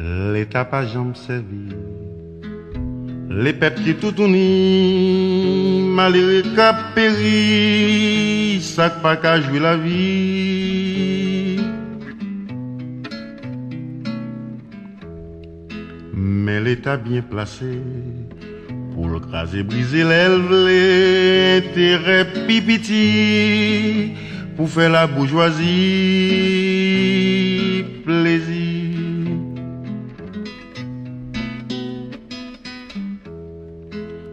L'État pas jamais servi. Les peuples qui tout unis, malheureux qu'a péri, ça pas qu'à jouer la vie. Mais l'État bien placé pour le craser, briser l'élève, l'intérêt pipiti, pour faire la bourgeoisie plaisir.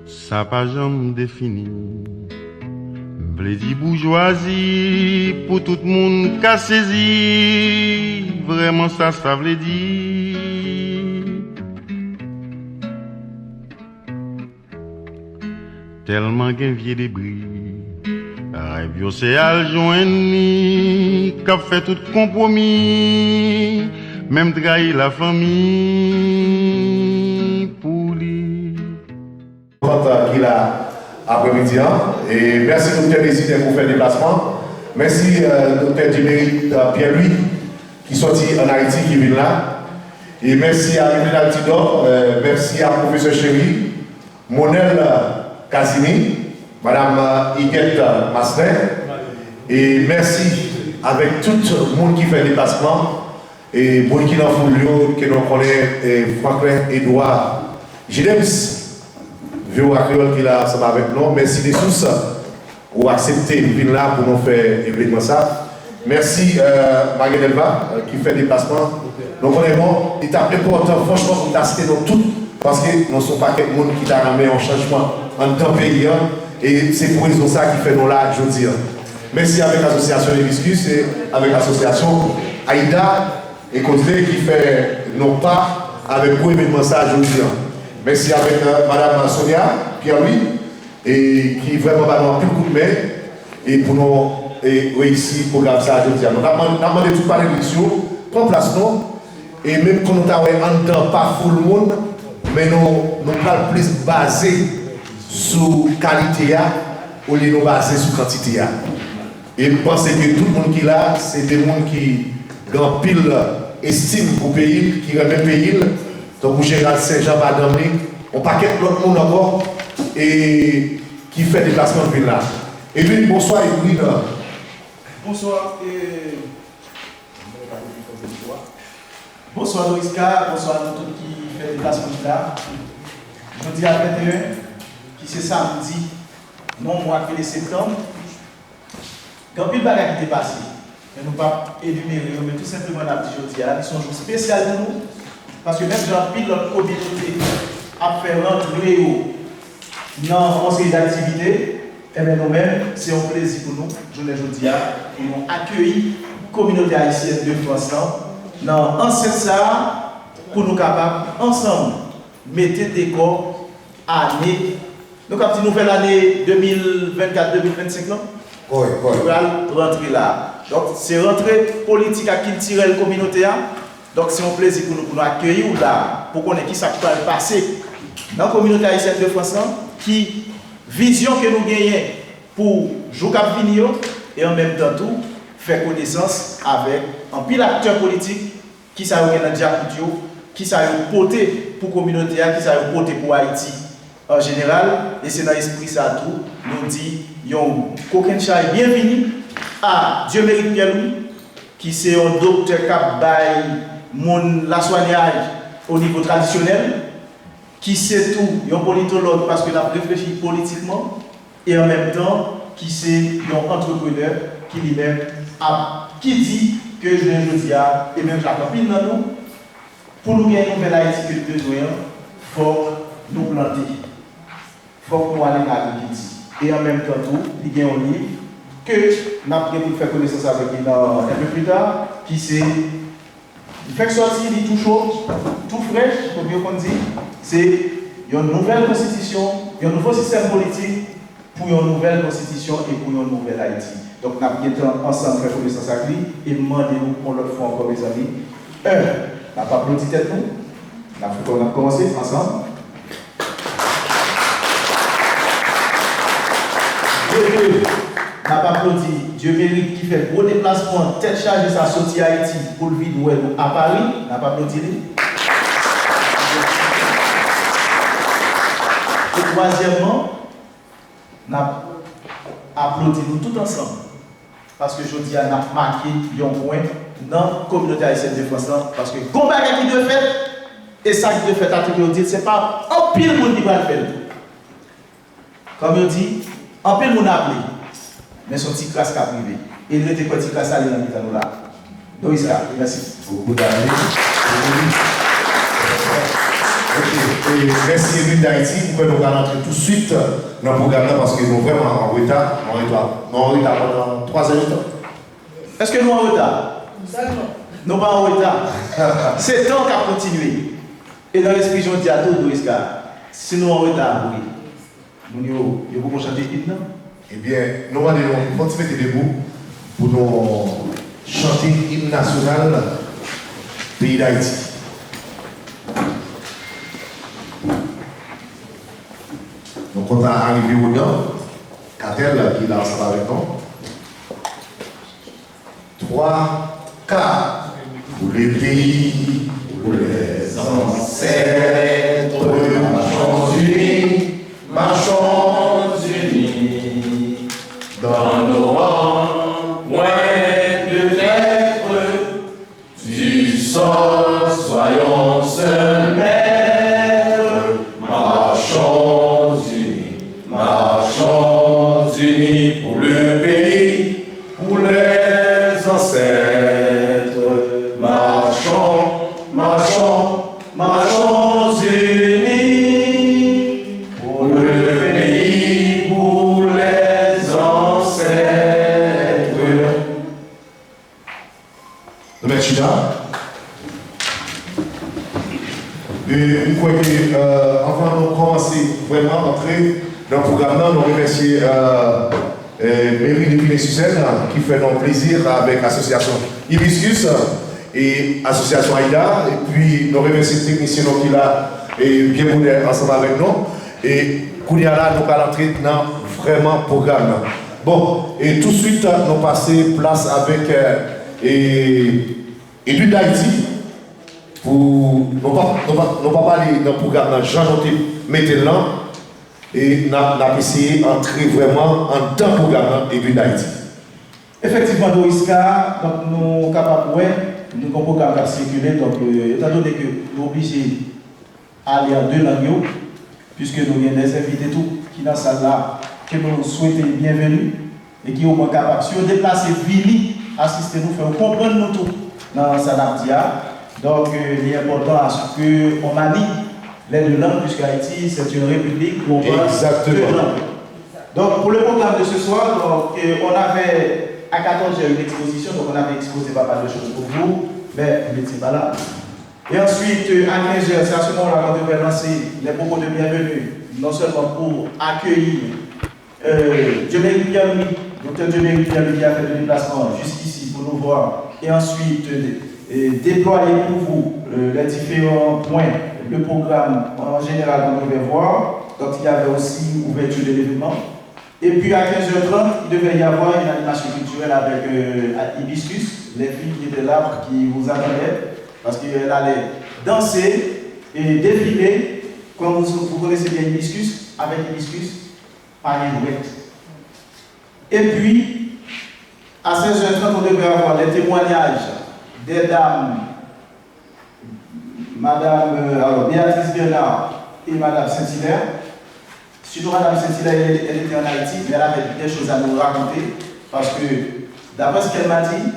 Ça pas jamais défini. Plaisir bourgeoisie pour tout le monde qu'a saisi. Vraiment ça veut dire. Tellement qu'un vieux débris. Rêve c'est à joindre qu'a fait tout compromis. Même trahir la famille pour lui. Qu'il a après-midi. Et merci Dr. Décidé pour faire le déplacement. Merci Dr. Djiméry Pierre-Louis qui sorti en Haïti, qui vient là. Et merci à Emile Altidor, merci à Professeur Chéri, Monel Casini, Madame Iguette Masner. Et merci avec tout le monde qui fait le déplacement. Et Burkina Foulio, que nous connaissons, Franklin Edouard Gidems. Vieux Créole qui est là ensemble avec nous. Merci de tous pour accepter de venir là pour nous faire événement ça. Merci Marie Delva qui fait des déplacements. Donc on est bon. Il est important franchement pour nous citer nous tous parce que nous ne sommes pas quelqu'un qui a ramené un changement en temps pays. Et c'est pour raison ça qui fait nous là aujourd'hui. Merci avec l'association Hibiscus et avec l'association Aïda et Côté qui fait nos pas avec pour événement ça aujourd'hui. Merci avec Madame Sonia Pierre-Louis et qui vraiment va nous plus coup de main et pour nous réussir pour programme ça aujourd'hui. Nous avons demandé tout par l'émission, prendre place nous et même quand nous avons en temps pas full monde, mais nous parlons plus basé sur qualité au lieu de basé sur quantité. Et je pense que tout le monde qui est là, c'est des gens qui ont pile estime pour le pays, qui remet le pays. Donc, Gérald Saint-Jean Badamri, on paquet l'autre monde encore et qui fait des déplacements de là. Et puis, bonsoir et puis bonsoir et. Bonsoir Loïska, bonsoir à tous qui fait des déplacements de là. Je dis à 21, qui c'est samedi, non mois que de septembre. Quand il y a des qui est passé, et nous ne pouvons pas énumérer, mais tout simplement la petite journée, ils sont jours spéciaux pour nous. Parce que même Jean-Pile, notre communauté, a fait rentrer dans une série d'activités, et bien nous-mêmes, c'est un plaisir pour nous, je le dis, pour nous accueillir la communauté haïtienne de France dans l'enceinte pour nous capables, ensemble, mettre des décors année. Nous avons une nouvelle année 2024-2025, non? Oui. Nous allons rentrer là. Donc, c'est rentrer politique à qui tirer la communauté. Donc c'est un plaisir pour nous accueillir là, pour connaître qui ça peut passer dans la communauté haïtienne de France, qui vision que nous gagnons pour jouer cap venir et en même temps tout faire connaissance avec un pile acteur politique qui ça dans le dialecte, qui ça porté pour la communauté, qui ça porté pour Haïti en général. Et c'est dans l'esprit ça tout, nous dit qu'aucun chai bienvenue à Dieu mérite Pierre-Louis, qui c'est un docteur cap bail la soignage au niveau traditionnel, qui sait tout, un politologue parce qu'il a réfléchi politiquement, et en même temps, qui c'est un entrepreneur qui lui-même qui dit que je le dis à, et même Jacques Pine dans nous, pour nous gagner une nouvelle Haïti que nous besoin, il faut nous planter, il faut que nous allions à l'agriculture. Et en même temps, tout, il y a un livre que nous avons pour faire connaissance avec lui un peu plus tard, qui c'est. Il fait sortir, il est tout chaud, tout frais, comme on dit, c'est une nouvelle constitution, un nouveau système politique pour une nouvelle constitution et pour une nouvelle Haïti. Donc, nous avons ensemble fait connaissance avec lui et demandez-nous pour l'autre fois encore, mes amis. Nous n'avons pas applaudi tête nous, on a commencé ensemble. n'a pas applaudi Dieu mérite qui fait gros déplacement, tête chargée, ça sorti à Haïti pour le vide à Paris, n'a pas applaudi. Et troisièmement, nous applaudissons nous tous ensemble. Parce que je dis à nous marqué un point dans la communauté haïtienne de France. Parce que combat qui doit faire, et ça qui doit faire, ce n'est pas un pile monde qui va le faire. Comme je dis, un pile monde appelé, mais son petit classe qui a privé. Et il était petit classe à l'île dans là. Donc, merci. Beaucoup d'amis. Et merci Église d'Haïti. Nous pouvons nous rentrer tout de suite dans le programme parce que nous sommes vraiment en retard. Nous en retard pendant 3 heures de temps. Est-ce que nous en retard? Nous pas en retard. C'est temps qu'à continuer. Et dans l'esprit, je dis à tout le monde, si nous en retard, oui, nous pouvons chanter l'hymne. Eh bien, nous allons continuer debout pour nous chanter l'hymne national pays d'Haïti. Donc, on a arrivé au nord, Catel qui est là ensemble avec nous. 3, 4. Pour les pays, pour les ancêtres, marchons unis, dans nos rangs, point de naître, du sol, soyons seuls maîtres, marchons unis pour le pays, pour les ancêtres. Marchons unis pour le pays, pour les ancêtres. Merci là. Et vous croyez que, avant de commencer vraiment à entrer dans le programme, nous remercions Mairie de Pinet-sur-Seine qui fait notre plaisir avec l'association Hibiscus et l'association Aïda. Et puis nous remercions les techniciens qui là et bien modèles ensemble avec nous. Et Kounia nous allons entrer dans vraiment programme. Bon, et tout de suite, nous passons place avec Édu d'Haïti. Pour ne pas parler d'un programme Jean-Noté Métellan et nous avons essayé d'entrer vraiment en temps programme Édu d'Haïti. Effectivement, Doïska, nous sommes capables de nous programme circuler. Donc, étant donné que nous sommes obligés d'aller en 2 langues, puisque nous avons des invités qui sont dans la salle là, que nous souhaitons bienvenue et qui sont capables de se déplacer, venir assister nous, faire comprendre nous tout dans la salle d'Ardia. Donc, il est important à ce qu'on manie les 2 langues, puisque Haïti, c'est une république où on parle 2 langues. Donc, pour le programme de ce soir, donc, on avait à 14h une exposition, donc on avait exposé pas mal de choses pour vous, mais vous n'étiez pas là. Et ensuite, à 15h, c'est à ce moment-là qu'on devait lancer les propos de bienvenue, non seulement pour accueillir Dieuméric Pierre-Louis, docteur Dieuméric Pierre-Louis qui a fait le déplacement jusqu'ici pour nous voir, et ensuite déployer pour vous les différents points, le programme en général qu'on devait voir. Donc il y avait aussi ouverture de l'événement. Et puis à 15h30, il devait y avoir une animation culturelle avec Hibiscus, les filles qui étaient là, qui vous attendaient, parce qu'elles allaient danser et défiler, comme vous connaissez bien Hibiscus, avec Hibiscus, par les jouettes. Et puis, à 16h30, on devait avoir les témoignages des dames, Madame Béatrice Bernard et Madame Saint-Hilaire. Surtout Madame Saint-Hilaire, elle était en Haïti, mais elle avait des choses à nous raconter, parce que, d'après ce qu'elle m'a dit,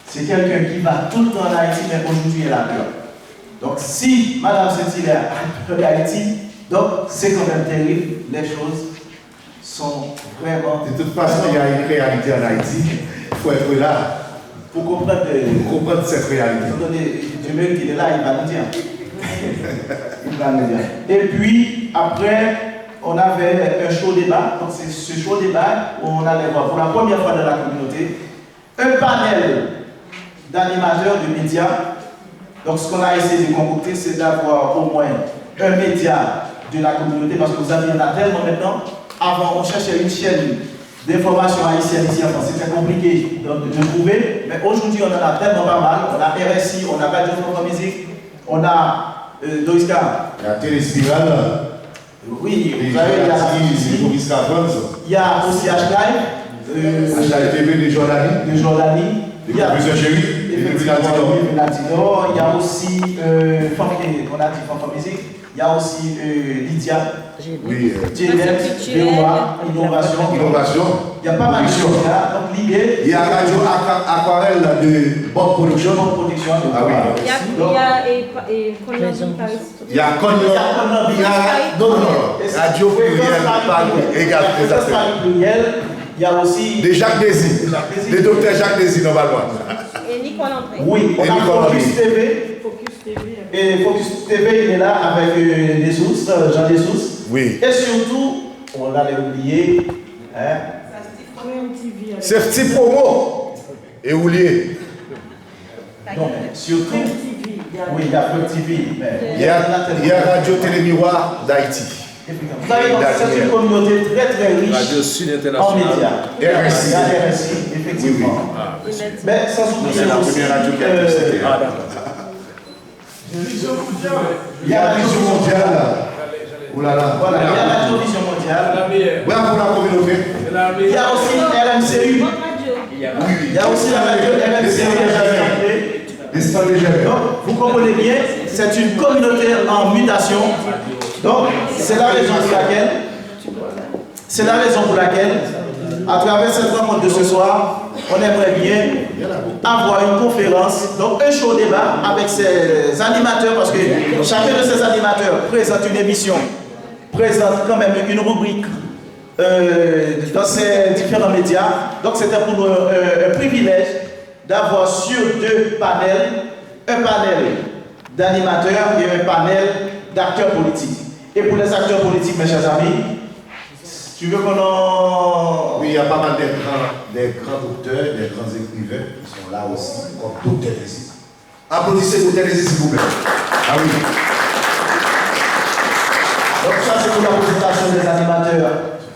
c'est quelqu'un qui va tout le temps en Haïti, mais aujourd'hui elle a peur. Donc si Madame Saint-Hilaire a peur d'Haïti, donc c'est quand même terrible, les choses sont vraiment... De toute façon, il y a une réalité en Haïti, il faut être là. Pour comprendre cette réalité. Dieu qui est là, il va nous dire. Il va nous dire. Et puis, après, on avait un chaud débat. Donc, c'est ce chaud débat où on allait voir pour la première fois dans la communauté un panel d'animateurs, de médias. Donc, ce qu'on a essayé de concocter, c'est d'avoir au moins un média de la communauté, parce que vous avez un tellement maintenant. Avant, on cherchait une chaîne d'information haïtienne ici en France, c'était compliqué de trouver, mais aujourd'hui on en a tellement pas mal. On a RSI, on a Radio France Musique, on a Doïska. La téléspirale, Oui, vous savez, il y a aussi H-Live. HLive de Jordanie. De Jordanie. Il y a plusieurs chéris. Latino. Il y a aussi, on a dit Fanfan Musique. Il y a aussi Lydia. Oui. Innovation. Il y a pas mal de choses là. Donc l'idée. Il y a Radio Aquarelle de Bonne Production. Ah oui. Il y a non. Radio Pluriel. Il y a aussi. De Jacques Désir. Le docteur Jacques Désir, normalement. Et Nicole André. Oui, on a Focus TV. Et Focus TV, il est là avec Jean Dessous. Oui. Et surtout, on l'allait oublier. C'est petit promo. Et oublié. Donc, surtout. Oui, il y a Feu TV. Il y a Radio Télé Miroir d'Haïti. Vous savez, c'est une communauté très très riche Radio Sud en International. médias. RSI, effectivement. Mais sans oublier C'est la aussi, première radio qui a été citée. Il y a la vision mondiale. Oulala. Voilà, il y a la télévision mondiale. Voilà pour la communauté. Il y a aussi RMCU. Il y a aussi la radio RMCU. Donc, vous comprenez bien, c'est une communauté en mutation. Donc, c'est la raison pour laquelle, à travers cette rencontre de ce soir, on aimerait bien avoir une conférence, donc un chaud débat avec ces animateurs, parce que chacun de ces animateurs présente une émission, présente quand même une rubrique dans ces différents médias. Donc, c'était pour nous un privilège d'avoir sur deux panels, un panel d'animateurs et un panel d'acteurs politiques. Et pour les acteurs politiques, mes chers amis, tu veux qu'on en... Oui, il y a pas mal des grands docteurs, des grands écrivains qui sont là aussi, comme docteur ici. Applaudissez docteur ici, s'il vous plaît. Ah oui. Donc ça, c'est pour la présentation des animateurs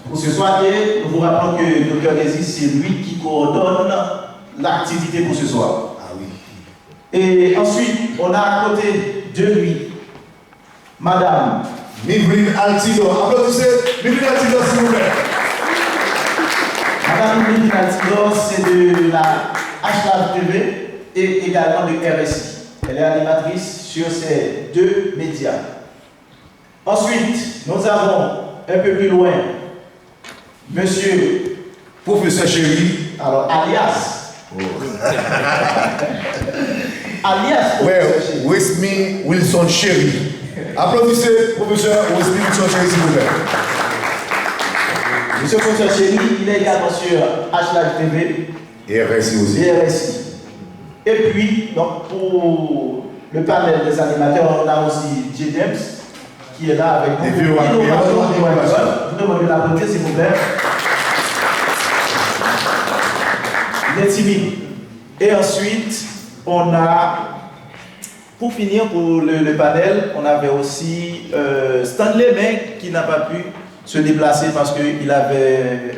pour ce soir. Et nous vous rappelons que le Dr Désir, c'est lui qui coordonne l'activité pour ce soir. Ah oui. Et ensuite, on a à côté de lui, Madame Mivrine Altido. Applaudissez Mivrine Altido, s'il vous plaît. Madame Mivrine Altido, c'est de la HLive TV et également de RSI. Elle est animatrice sur ces deux médias. Ensuite, nous avons un peu plus loin Monsieur Professeur Chéri. Alors, alias. Oh. Alias. Ouais, Wesmi Wilson Chéri. Applaudissez, professeur Wesmi Wilson Chéri, s'il vous plaît. Monsieur le professeur Chéri, il est également sur HLive TV. Et RSI aussi. Et RSI. Et puis, donc, pour le panel des animateurs, on a aussi J. James qui est là avec nous. Vous demandez l'applaudir, s'il vous plaît. Il est timide. Et ensuite, on a, pour finir pour le panel, on avait aussi Stanley May qui n'a pas pu se déplacer parce qu'il avait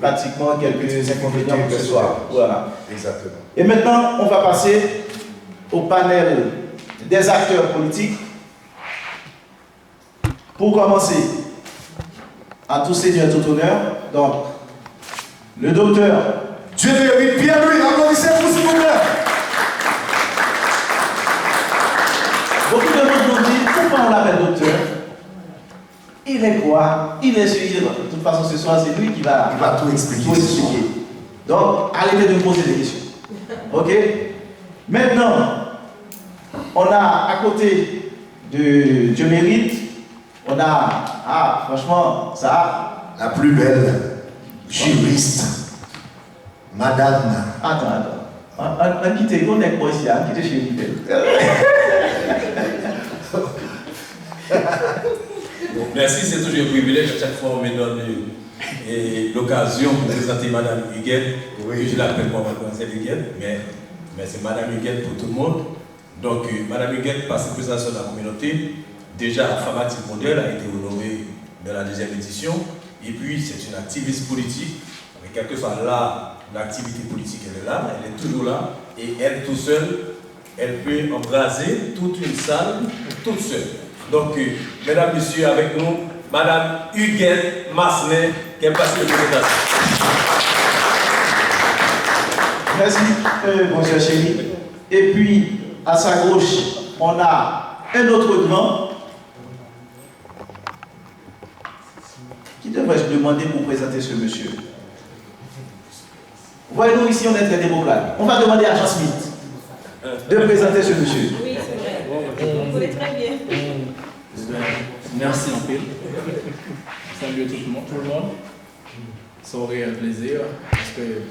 pratiquement quelques inconvénients pour ce soir. Voilà. Exactement. Et maintenant, on va passer au panel des acteurs politiques. Pour commencer, à tous seigneur, tout honneur, donc, le docteur Dieu mérite Pierre-Louis, applaudissez pour s'il vous plaît. Beaucoup de monde nous dit, pourquoi on l'appelle docteur? Il est quoi? Il est celui, de toute façon ce soir, c'est lui qui va tout expliquer. Donc, arrêtez de me poser des questions. Ok? Maintenant, on a à côté de Dieu mérite, on a, franchement, ça. La plus belle juriste, Madame. Attends. On quitte, on est quoi ici? On quitte chez lui. Merci, c'est toujours un privilège. À chaque fois, on me donne l'occasion de présenter Madame Huguette. Oui. Je l'appelle pas Mademoiselle Huguette, mais c'est Madame Huguette pour tout le monde. Donc, Madame Huguette, par cette présentation de la communauté, déjà femme active mondiale, a été honorée dans la deuxième édition. Et puis, c'est une activiste politique. Mais quelle que soit là, l'activité politique, elle est là, elle est toujours là. Et elle, tout seule, elle peut embraser toute une salle, toute seule. Donc, mesdames, messieurs, avec nous, Madame Huguette Massenet, qui est passée au présentation. Merci, mon cher chéri. Et puis, à sa gauche, on a un autre grand qui devrais-je demander pour présenter ce monsieur. Voyez-nous ici, on est très démocrate. On va demander à Jean Smith de présenter ce monsieur. Oui, c'est vrai. Vous voulez très bien. Merci en pile. Salut tout le monde. Ça aurait un plaisir parce que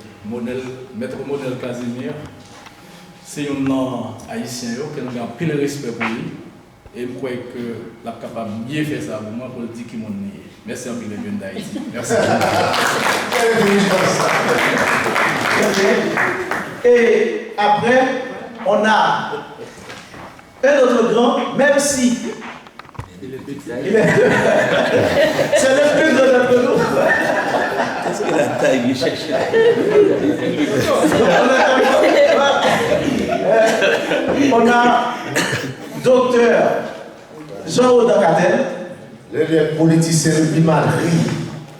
maître modèle Casimir, c'est un haïtien qui a un pile respect pour lui. Et je crois que la capable de bien faire ça pour moi pour le dire qu'il m'a nié. Merci en pile les jeunes d'Haïti. Merci. Et après, on a un autre grand, même si c'est le plus grand d'entre nous. Est-ce que la taille il cherche? On a docteur Jean-Audin Catel, Le politicien le plus mal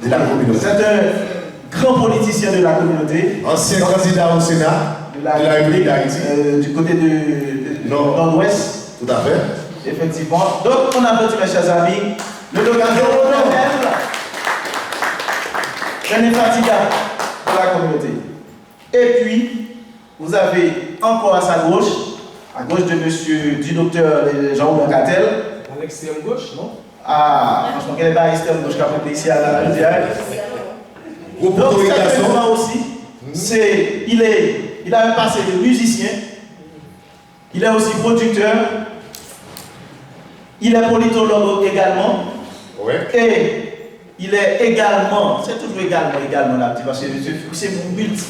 de la communauté. c'est un grand politicien de la communauté. Ancien candidat au Sénat de la République d'Haïti. Du côté du nord-ouest. Tout à fait. Effectivement. Donc, on applaudit, mes chers amis, le docteur Jean-Audin, un infatigable de la communauté. Et puis, vous avez encore à sa gauche, à gauche de monsieur, du docteur Jean-Audin Catel. À l'extrême gauche, non? Ah, franchement, quel est l'extrême gauche qui a pris ici à la rivière. Donc, certainement aussi, il a un passé de musicien, il est aussi producteur, il est politologue également, et il est également, c'est toujours également là, parce que c'est mon multi,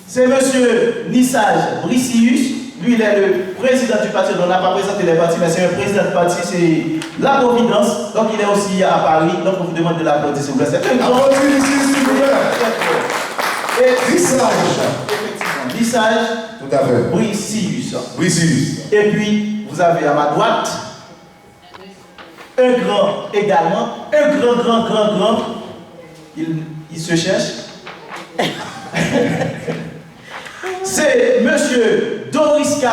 c'est monsieur Nissage Bricius. Lui, il est le président du parti. On n'a pas présenté les partis, mais c'est un président du parti, c'est la Providence. Donc, il est aussi à Paris. Donc, on vous demande de l'applaudir, s'il vous plaît. C'est un grand. Et Lissage. Effectivement, Lissage. Tout à fait. Bricius. Bricius. Et puis, vous avez à ma droite un grand également. Un grand. Il se cherche. C'est monsieur Doriska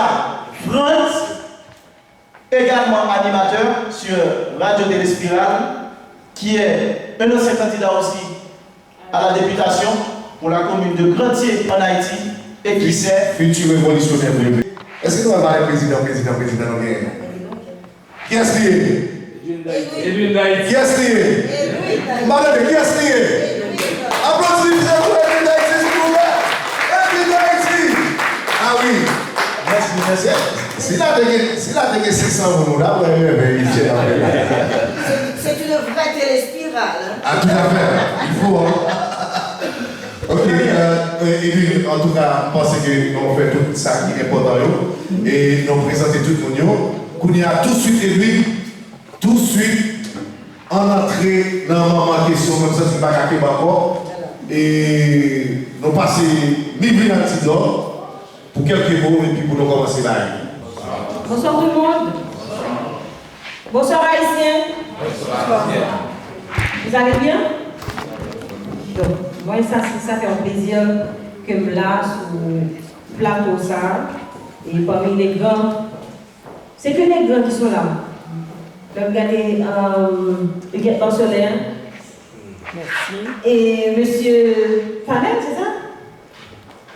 Franz, également animateur sur Radio Téléspirale, qui est un ancien candidat aussi à la députation pour la commune de Grantier en Haïti et qui sait. Futur révolutionnaire. Est-ce que nous avons parlé président, qui est-ce qui est? Edwin d'Haïti. Qui est-ce qui est? Madame, qui est-ce qui est? Applaudissez pour Edwin d'Haïti, s'il vous plaît. Edwin d'Haïti. Ah oui. Merci. S'il a dégué 600 euros, là, vous allez le C'est une vraie téléspirale. Ah, tout à fait. Il faut. Ok, et puis, en tout cas, je pense que nous avons fait tout ça qui est important. Et nous avons présenté tout le monde. Qu'on y a tout de suite, Edwin, tout de suite, en entrée dans ma question, comme ça, c'est pas qu'à encore. Et nous passons libre dans le petit pour quelques mots et puis pour nous commencer là. Bonsoir tout le monde. Bonsoir Haïtiens. Bonsoir. Vous allez bien? Donc, moi, ça fait un plaisir que me là sur le plateau ça. Et parmi les grands, c'est que les grands qui sont là. Regardez le guet solaire. Merci. Et monsieur Fanel, c'est ça?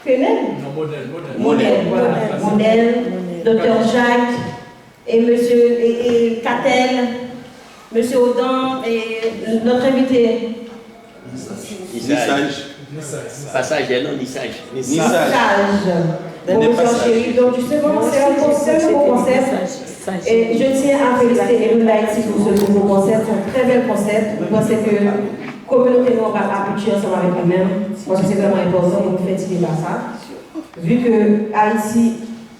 Fanel? Non, Modèle, voilà. Modèle, docteur Jacques, et monsieur et Catel, monsieur Audin, et notre invité. Nissage. Passage, non, Nissage. Nissage. Bonjour chérie, donc justement, c'est un nouveau concept. Et je tiens à féliciter Edwin d'Haïti pour ce nouveau concept, c'est un très bel concept. Je pense que la communauté nous va habituer ensemble avec nous-mêmes, parce que c'est vraiment important de nous faire tirer par ça. Vu que Haïti,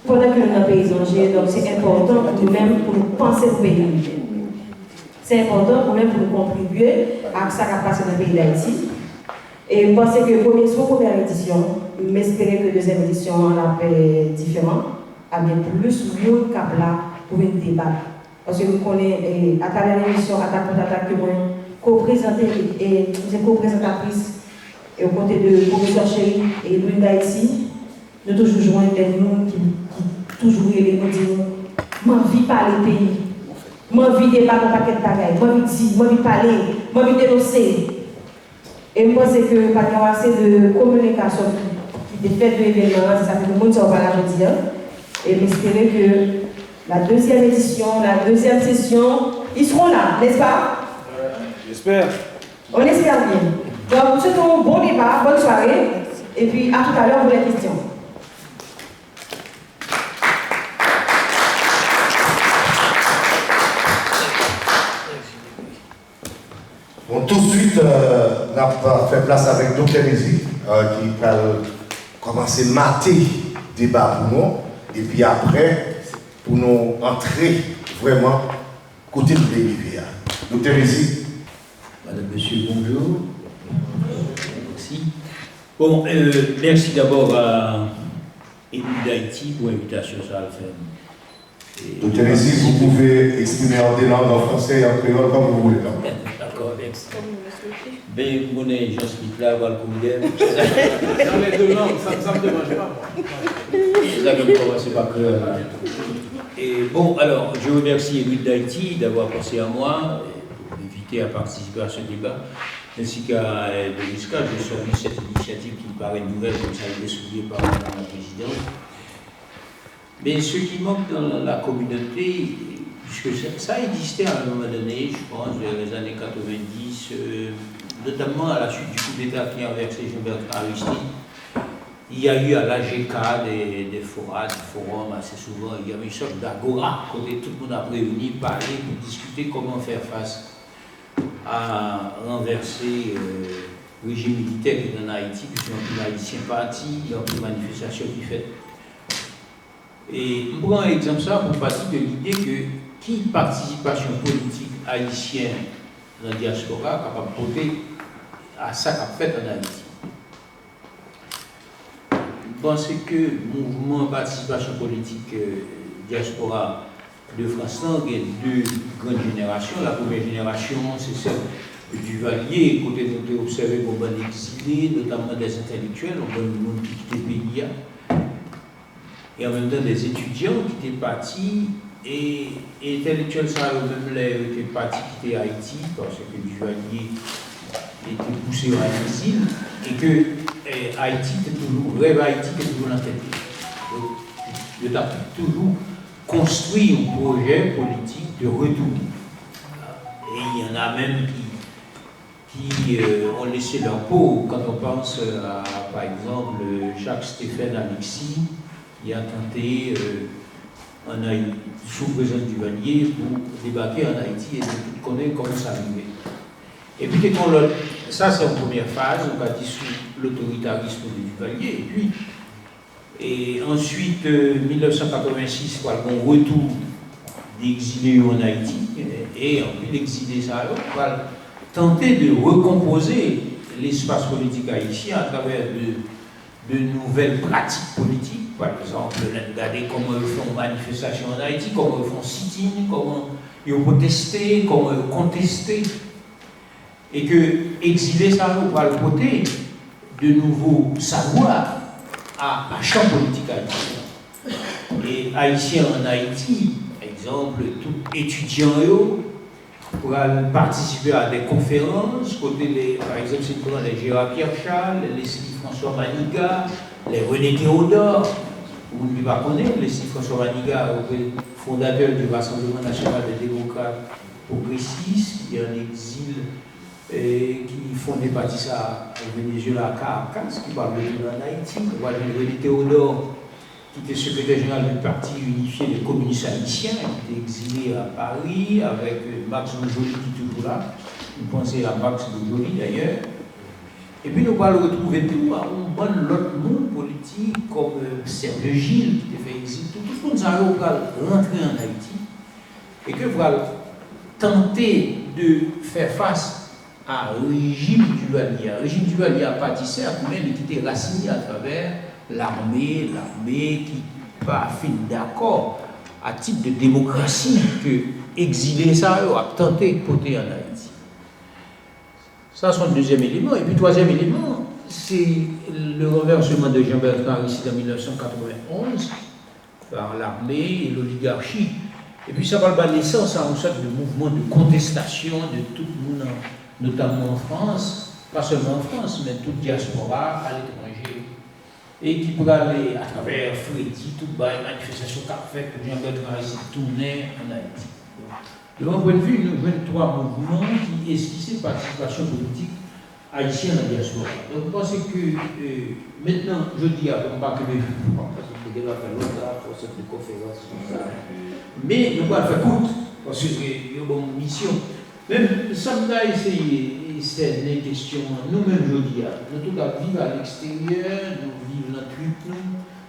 pendant que nous sommes dans le pays étranger, donc c'est important pour nous-mêmes pour nous penser au pays. C'est important pour nous-mêmes pour nous contribuer à ce qui va passer dans le pays d'Haïti. Et je pense que c'est la première édition, mais j'espère que la deuxième édition, on a fait différent, avec plus de monde qui là pour une débat. Parce que nous connaissons, à travers l'émission Attaque contre Attaque, que moi, co-présentatrice et au côté de professeur Chéri et Louis d'Haïti, nous toujours joignons des gens qui toujours nous disent m'envie de parler pays, m'envie de débattre un paquet de bagailles, m'envie de dire, m'envie de parler, m'envie de dénoncer. Et je pense que par rapport à assez de communication qui est faite de l'événement, ça fait que le monde s'en parle aujourd'hui. Et j'espère que la deuxième édition, la deuxième session, ils seront là, n'est-ce pas? J'espère. On espère bien. Donc, nous souhaitons un bon débat, bonne soirée, et puis à tout à l'heure pour les questions. Bon, tout de suite, on a fait place avec Dr. Nézi, qui a commencé à mater le débat pour nous, et puis après, pour nous entrer vraiment côté de l'Olivier. Dr. Nézi. Madame, Monsieur, bonjour. Merci. Bon, merci d'abord à Élu d'Haïti pour l'invitation sur la FM. Dr. Nézi, vous pouvez exprimer en des langues en français et en créole comme vous voulez. D'accord, merci. Ben, mon Jean Smith là, va le communiquer. Dans les deux langues, ça ne me dérange pas. C'est ça que je commence par créole. Et bon, alors, je remercie Élu d'Haïti d'avoir pensé à moi, pour m'inviter à participer à ce débat, ainsi qu'à Delisca. Je salue cette initiative qui me paraît nouvelle, comme ça a été souligné par Madame la Présidente. Mais ce qui manque dans la communauté, puisque ça existait à un moment donné, je pense, dans les années 90, notamment à la suite du coup d'État qui a inversé Jean-Bertrand Aristide, il y a eu à l'AGK des forums assez souvent, il y avait une sorte d'agora, où tout le monde a réuni, parlé pour discuter comment faire face à renverser le régime militaire qui est en Haïti, puisqu'il y a un peu d'Haïtiens partis, il y a un peu de manifestations qui fait. Et je prends un exemple ça pour partir de l'idée que qui participation politique haïtienne dans la diaspora capable de voter à ça qu'a fait en Haïti. Je pense que le mouvement participation politique diaspora de France il y a deux grandes générations. La première génération, c'est celle du Duvalier, côté nous avons observé qu'on va exilés, notamment des intellectuels, on voit le monde qui quittait le pays. Et en même temps des étudiants qui étaient partis, et intellectuels, ça même étaient partis quitter Haïti, parce que Duvalier était poussé à l'exil, et que Haïti était toujours, rêve Haïti était toujours dans la tête. Donc, il a toujours construit un projet politique de retour. Et il y en a même qui ont laissé leur peau, quand on pense à, par exemple, Jacques-Stéphane Alexis, qui a tenté, sous présence du Duvalier, pour débarquer en Haïti et de connaître comment ça arrivait. Et puis, ça c'est une première phase, on va dire sous l'autoritarisme du Duvalier. Et ensuite, 1986, voilà, on retour d'exilés en Haïti, et en plus d'exiler ça, on va tenter de recomposer l'espace politique haïtien à travers de nouvelles pratiques politiques. Par exemple, regarder comment ils font manifestation en Haïti, comment ils font sit-in, comment ils protestent, comment ils contestent. Et que exiler ça, on va le côté de nouveaux savoirs à champ politique haïtien. Et haïtiens en Haïti, par exemple, tout étudiant pour participer à des conférences, côté par exemple, c'est les Gérard Pierre-Charles, les François Maniga, les René Théodore, vous ne pas connaître, les François Maniga, fondateur du Rassemblement national des démocrates progressistes, qui est en exil, qui fondait parti ça au Venezuela à Caracas, qui parle de en Haïti. Voilà, René Théodore, qui était secrétaire général du Parti unifié des communistes haïtiens, qui était exilé à Paris, avec Max Bojoli qui est toujours là. Vous pensez à Max Bojoli d'ailleurs. Et puis nous allons retrouver tout l'autre monde politique, comme Serge Gilles, qui était fait exil. Tout le monde va rentrer en Haïti. Et que va tenter de faire face à un régime Duvalier. Un régime Duvalier a pâtissé à combien il était raciné à travers l'armée qui n'a pas fait d'accord à titre de démocratie que exilés ça a tenté de porter en Haïti. Ça, c'est le deuxième élément. Et puis, troisième élément, c'est le renversement de Jean-Bertrand Aristide en 1991 par l'armée et l'oligarchie. Et puis, ça va le naissance à une sorte de mouvement de contestation de tout le monde, notamment en France, pas seulement en France, mais toute diaspora à l'étranger. Et qui pourrait aller à travers Freddy, toutes les manifestations qu'a fait pour Jean-Bertrand Aristide tourner en Haïti. De mon point de vue, nous avons trois mouvements qui esquissaient participation politique haïtienne en diaspora. Donc, je pense que maintenant, je dis à mon bac de parce que je vais faire l'autre pour cette conférence. Mais nous allons faire courte, parce que c'est une bonne mission. Même, ça nous a essayé, c'est une question, nous-mêmes, je dis, nous tous vivons à l'extérieur, nous vivons dans le nous,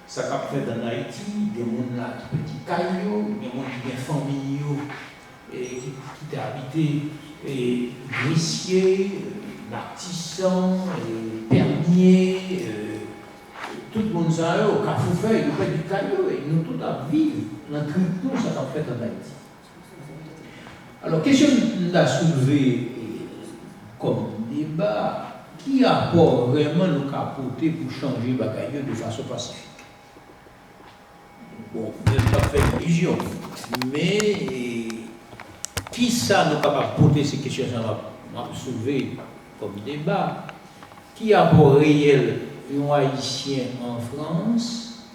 ça qu'a fait en Haïti, des gens là qui petits cailloux, des gens qui ont famille, qui t'a habité, Grissier, l'artisan, Pernier, tout le monde ça, au Cafoufeuille, au fait du caillou, et nous tous à vivre dans le nous, ça qu'a fait en Haïti. Alors, question à soulever comme débat, qui apporte vraiment nous apporter pour changer le bagaille de façon pacifique? Bon, je ne vais pas faire une vision, mais qui ça nous capable de porter ces questions à soulever comme débat? Qui apporte réel un Haïtien en France,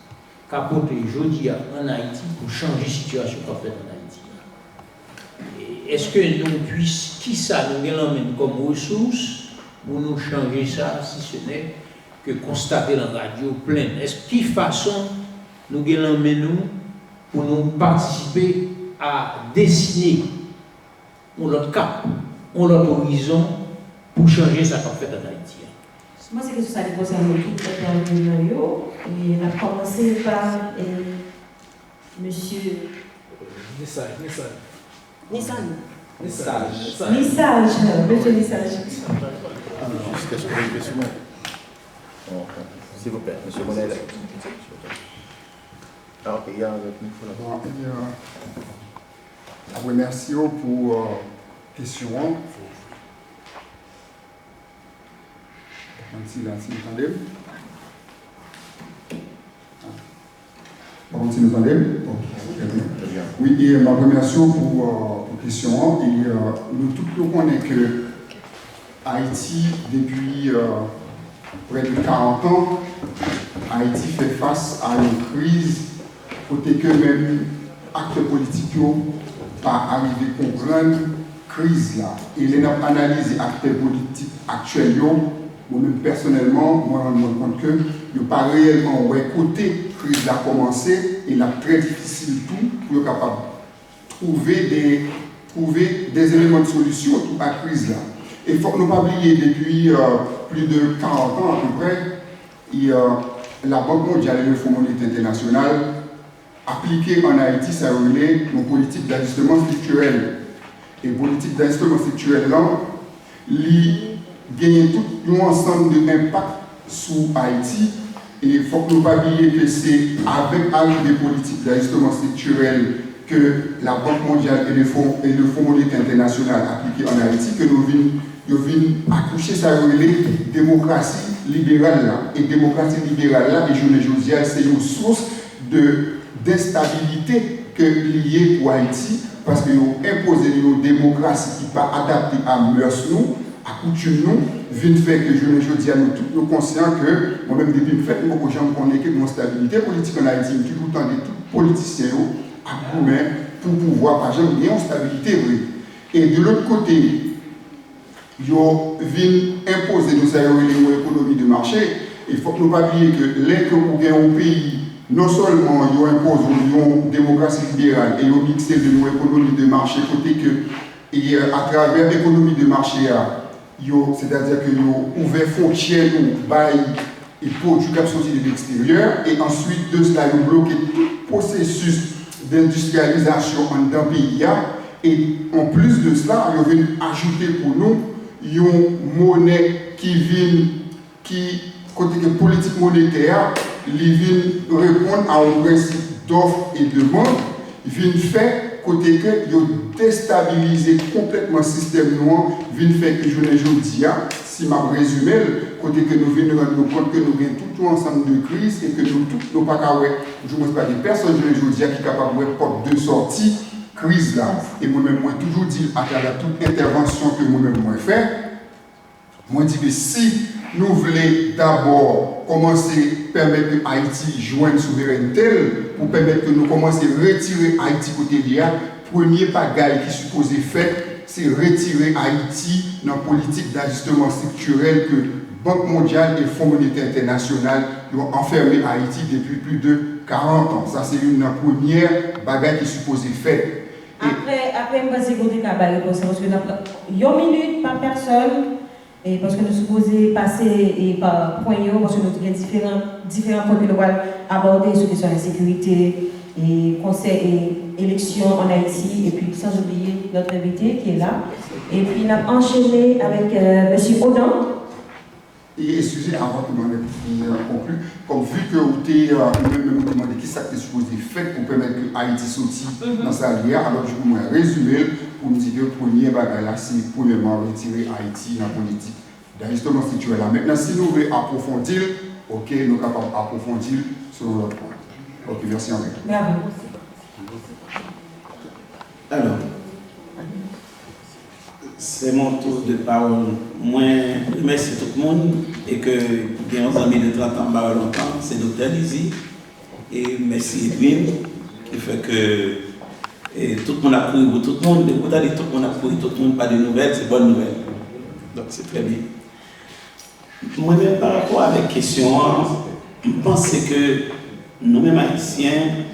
qui apporte aujourd'hui en Haïti pour changer la situation qu'on fait en Haïti? Est-ce que nous puissions, qui ça nous l'emmène comme ressource pour nous changer ça, si ce n'est que constater la radio pleine? Est-ce qui façon nous l'emmène pour nous participer à dessiner l'autre cap, l'autre horizon pour changer ça qu'on fait en Haïti? Moi, c'est que ça concerne tout intervenant. Et on a commencé par monsieur Nissage. Nissan. Message. Nissage, monsieur Nissage. S'il vous plaît, monsieur Monel. Ok, il y a un autre micro là. Je vous remercie pour la question. Si vous entendez. Par contre, si vous entendez. Oui, et ma remercie pour la question. Et nous tous connaissons que Haïti, depuis près de 40 ans, Haïti fait face à une crise, côté que même acteurs politiques pas arrivé à comprendre la crise là. Et les analyses des acteurs politiques actuels, moi-même personnellement, moi je me rends compte que il n'y a pas réellement côté crise a commencé et là très difficile tout pour être capable de trouver des éléments de solution à la crise là. Et il faut que nous ne pas oublier depuis plus de 40 ans à peu près, la Banque mondiale et le Fonds monétaire international appliqué en Haïti, ça relève nos politiques d'ajustement structurel. Et politique d'ajustement structurel là, il gagne tout un ensemble d'impacts sur Haïti. Et il faut que nous ne pas oublier que c'est avec l'arrivée des politiques d'ajustement structurel que la Banque mondiale et le Fonds monétaire international appliqués en Haïti que nous venons accoucher ça relève démocratie libérale là. Et démocratie libérale là, et je le dis, c'est une source d'instabilité que liée pour Haïti parce qu'ils ont imposé une démocratie qui n'est pas adaptée à mœurs nous, à coutumes nous, vient faire que je le dis à nous tous nous conscients que moi-même depuis le fait que beaucoup de gens connaissent que une stabilité politique en Haïti, tout le temps des politiciens à nous pour pouvoir par exemple une stabilité vraie. Et de l'autre côté, ils viennent imposer nos économies de marché. Il faut que nous ne pas oublier que les que vous gagnez au pays, non seulement ils imposent une démocratie libérale et ils mixent de nos économies de marché, côté que et à travers l'économie de marché, c'est-à-dire que nous ouvrons frontières, nous baillons et produits qui sortent de l'extérieur, et ensuite de cela, nous bloquons tout processus d'industrialisation dans le pays. Et en plus de cela, ils viennent ajouter pour nous une monnaie qui côté politique monétaire, ils viennent répondre à un principe d'offre et de demande. vient faire côté que ils déstabiliser complètement le système noir, vient faire que je ne dis si m'a résumé côté que nous venons rendre compte que nous avons tout ensemble de crises et que nous tous nous pas je ne pas des personnes je ne dis qui sont capables de porte de sortie crise là et moi-même moi toujours dit à travers toute intervention que moi-même moi fait moi dis que si nous voulons d'abord commencer à permettre que Haïti joigne souveraineté pour permettre que nous commencions à retirer Haïti côté d'IA, premier bagage qui est supposé faire, c'est retirer Haïti dans la politique d'ajustement structurel que Banque mondiale et Fonds monétaire international ont enfermé Haïti depuis plus de 40 ans. Ça, c'est une première bagage qui est supposé faire. Après, je vais vous dire parce que il y a une minute par personne. Et parce que nous sommes supposés passer par point, parce que nous avons différents points que nous allons aborder sur la sécurité et conseil et élection en Haïti, et puis sans oublier notre invité qui est là. Et puis nous avons enchaîné avec M. Audin. Et excusez, avant que je conclue, comme vu que vous avez même demandé qui ça est supposé faire pour permettre que Haïti sorte dans sa lière, alors je vais résumer pour nous dire que le premier bagage là, c'est premièrement retirer Haïti dans la politique d'ajustement structurel. Maintenant, si nous voulons approfondir, ok, nous sommes capables d'approfondir sur l'autre point. Ok, merci Henri. Bravo. Alors, c'est mon tour de parole. Moi, je remercie tout le monde et que bien 11 amis de 30 ans, longtemps, c'est Dr. Lizzy. Et merci Edwin, qui fait que tout le monde a pris, tout le monde, tout le monde a pris, tout le monde pas de nouvelles, c'est bonne nouvelle. Donc c'est très bien. Moi-même, par rapport à la question, je pense que nous-mêmes Haïtiens,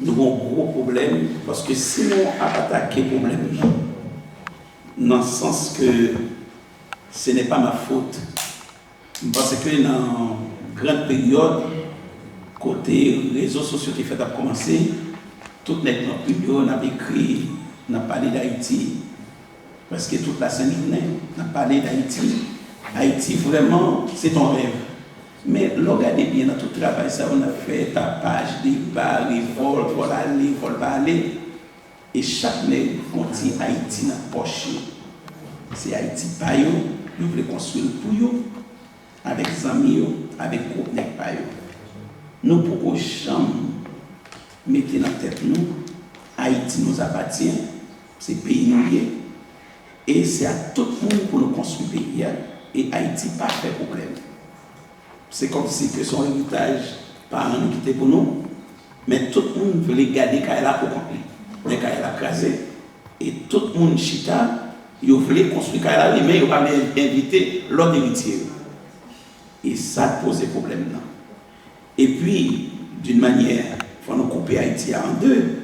nous avons un gros problème parce que si nous avons attaqué le problème, dans le sens que ce n'est pas ma faute, parce que dans une grande période, côté réseaux sociaux qui fait à commencer, tout notre public, on a écrit, on a parlé d'Haïti, parce que toute la scène on a parlé d'Haïti. Haïti, vraiment, c'est ton rêve. Mais regardez bien dans tout le travail, ça, on a fait tapage, débat, révolte, vol aller, vol pas aller. Et chaque nègre dit Haïti dans la poche. C'est Haïti pas yo, nous voulons construire pour yo, avec les amis, avec groupe nègre pas yo. Nous pouvons jamais mettre dans la tête nous, Haïti nous appartient, c'est pays nous et c'est à tout le monde pour nous construire le pays. Et Haïti pas fait problème. C'est comme si que son héritage par un quitté pour nous, mais tout le monde veut garder Kaila pour complet. Mais Kaila crasé et tout le monde chita, il voulait construire Kaila, mais il va inviter l'autre héritier. Et ça pose des problèmes là. Et puis, d'une manière, il faut nous couper Haïti en deux.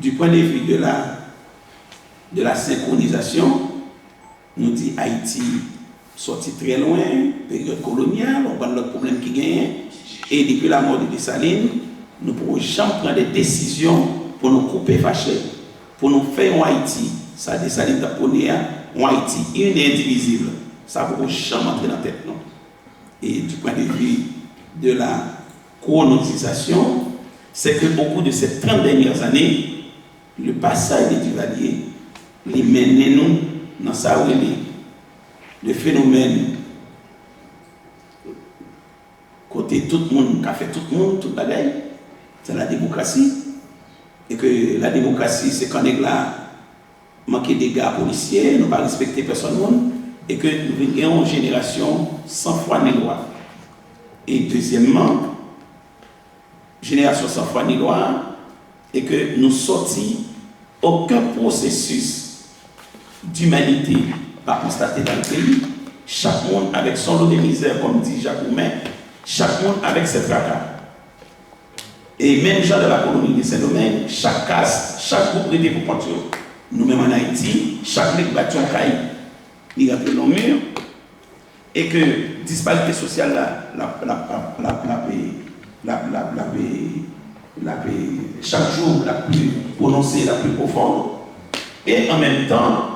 Du point de vue de la synchronisation, nous dit Haïti sorti très loin, période coloniale, on parle de problème qui gagne. Et depuis la mort de Dessalines, nous ne pouvons jamais prendre des décisions pour nous couper fâchés, pour nous faire en Haïti. Ça, Dessalines a poney en Haïti, une et indivisible. Ça ne peut jamais entrer dans la tête, non. Et du point de vue de la colonisation, c'est que au cours de ces 30 dernières années, le passage des Duvalier les mène nous dans ça où le phénomène côté tout le monde qui a fait tout le monde, tout le bagaille, c'est la démocratie. Et que la démocratie, c'est quand on a manqué des gars policiers, nous ne pas respecter personne, et que nous avons une génération sans foi ni loi. Et deuxièmement, génération sans foi ni loi, et que nous sortis aucun processus d'humanité pas constaté dans le pays, chaque monde avec son lot de misère, comme dit Jacques Roumain, chaque monde avec ses fracas. Et même gens de la colonie de Saint-Domingue, chaque caste, chaque groupe de pour continuer. Nous-mêmes en Haïti, chaque nègre battu en caille, il rentre dans le mur, et que disparité sociale chaque jour la plus prononcée, la plus profonde, et en même temps,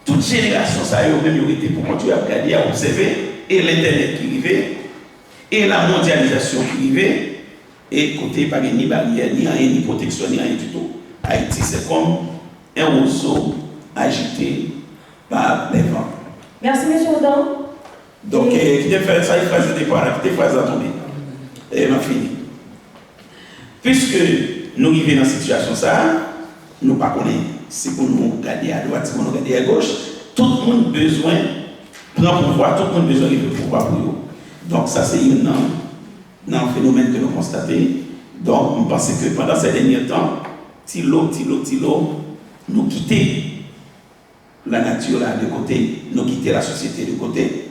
toute génération, ça a eu même été pour continuer à regarder, à observer, et l'Internet qui arrivait, et la mondialisation qui arrivait, Et côté, pas ni barrière, ni rien, ni protection, ni rien du tout. Haïti, c'est comme un roseau agité par les vents. Merci, M. Odan. Donc, qui te fait ça, il fait des points, qui te fait ça tomber. Et m'a fini. Puisque nous vivons dans cette situation, ça, nous ne connaissons pas si pour nous regarder à droite, si pour nous regarder à gauche, tout le monde a besoin de prendre pouvoir, tout le monde a besoin de pouvoir pour eux. Donc, ça, c'est un phénomène que nous constatons. Donc, je pense que pendant ces derniers temps, tilo, nous quittons la nature là de côté, nous quittons la société de côté,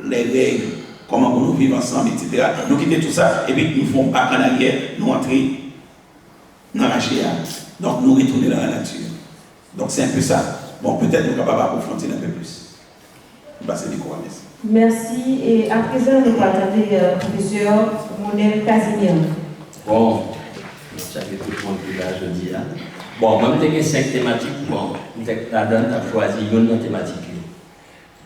les règles, comment nous vivons ensemble, etc. Nous quittons tout ça, et puis nous faisons pas en arrière, nous entrer dans la GA. Donc, nous retournons dans la nature. Donc, c'est un peu ça. Bon, peut-être nous sommes capables d'approfondir un peu plus. Merci beaucoup. Merci. Et à présent, nous allons attendre professeur Monel Casimir. Bon, ça fait tout le monde qui là, je dis. Bon, moi, je suis 5 thématiques. Bon, la donne a choisi une thématique.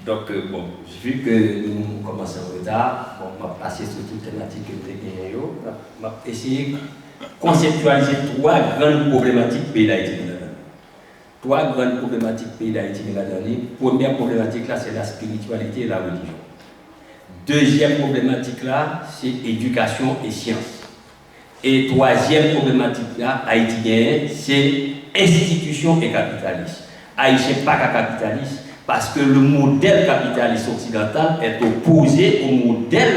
Donc, bon, vu que nous commençons en retard, bon, on va passer sur toute thématique que nous avons. On va essayer de conceptualiser 3 grandes problématiques pays d'Haïti. 3 grandes problématiques pays d'Haïti. Première problématique là, c'est la spiritualité et la religion. Deuxième problématique là, c'est éducation et sciences. Et troisième problématique là, haïtienne, c'est institution et capitalisme. Haïtien pas qu'à capitaliste, parce que le modèle capitaliste occidental est opposé au modèle